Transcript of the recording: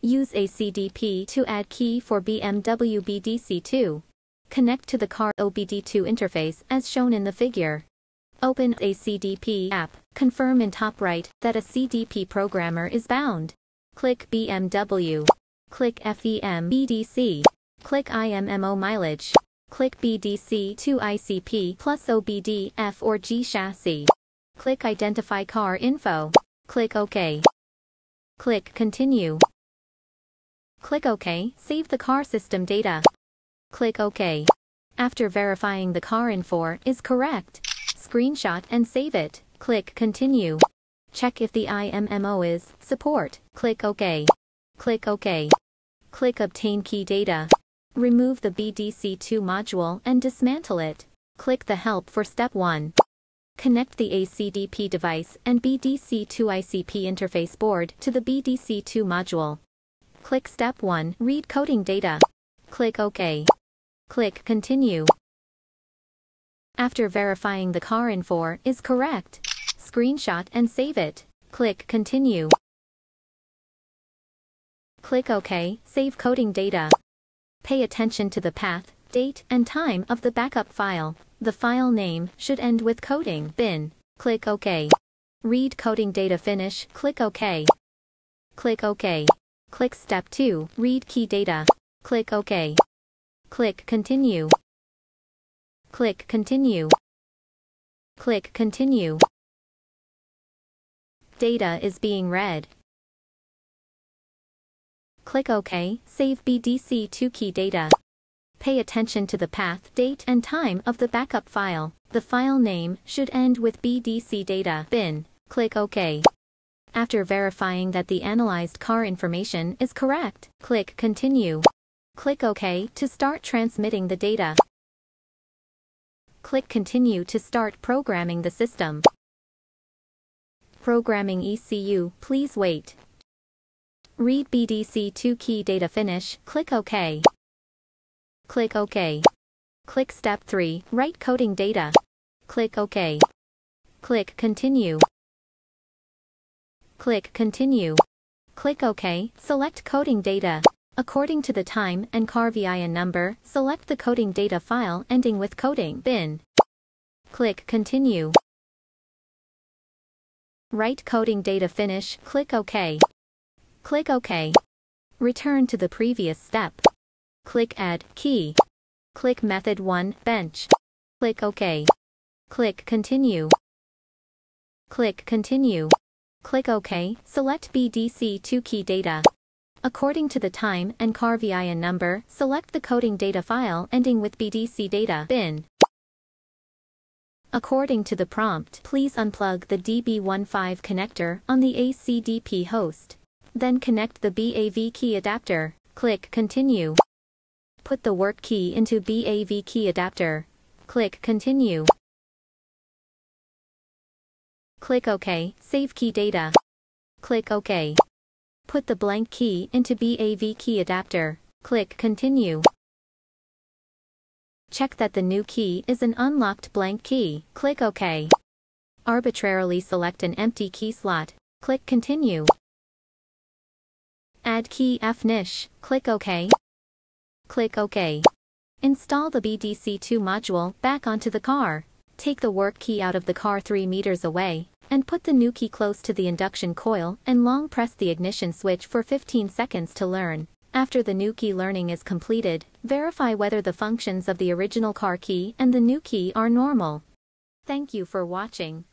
Use ACDP to add key for BMW BDC2. Connect to the car OBD2 interface as shown in the figure. Open ACDP app. Confirm in top right that a CDP programmer is bound. Click BMW. Click FEM BDC. Click IMMO mileage. Click BDC2 ICP plus OBD F or G chassis. Click Identify car info. Click OK. Click Continue. Click OK. Save the car system data. Click OK. After verifying the car info is correct, screenshot and save it. Click Continue. Check if the IMMO is support. Click OK. Click OK. Click Obtain key data. Remove the BDC2 module and dismantle it. Click the Help for Step 1. Connect the ACDP device and BDC2 ICP interface board to the BDC2 module. Click Step 1. Read coding data. Click OK. Click Continue. After verifying the car info is correct, screenshot and save it. Click Continue. Click OK. Save coding data. Pay attention to the path, date, and time of the backup file. The file name should end with coding bin. Click OK. Read coding data finish. Click OK. Click OK. Click Step 2. Read key data. Click OK. Click Continue. Click Continue. Click Continue. Data is being read. Click OK. Save BDC2 key data. Pay attention to the path, date, and time of the backup file. The file name should end with BDC data bin. Click OK. After verifying that the analyzed car information is correct, click Continue. Click OK to start transmitting the data. Click Continue to start programming the system. Programming ECU, please wait. Read BDC2 key data finish. Click OK. Click OK. Click Step 3. Write coding data. Click OK. Click Continue. Click Continue. Click OK. Select coding data. According to the time and car VIN number, select the coding data file ending with coding bin. Click Continue. Write coding data finish. Click OK. Click OK. Return to the previous step. Click Add Key. Click Method 1 Bench. Click OK. Click Continue. Click Continue. Click OK. Select BDC2 key data. According to the time and car VIN number, select the coding data file ending with BDC data bin. According to the prompt, please unplug the DB15 connector on the ACDP host. Then connect the BAV key adapter. Click Continue. Put the work key into BAV key adapter. Click Continue. Click OK. Save key data. Click OK. Put the blank key into BAV key adapter. Click Continue. Check that the new key is an unlocked blank key. Click OK. Arbitrarily select an empty key slot. Click Continue. Add key finish. Click OK. Click OK. Install the BDC2 module back onto the car. Take the work key out of the car 3 meters away, and put the new key close to the induction coil and long press the ignition switch for 15 seconds to learn. After the new key learning is completed, verify whether the functions of the original car key and the new key are normal. Thank you for watching.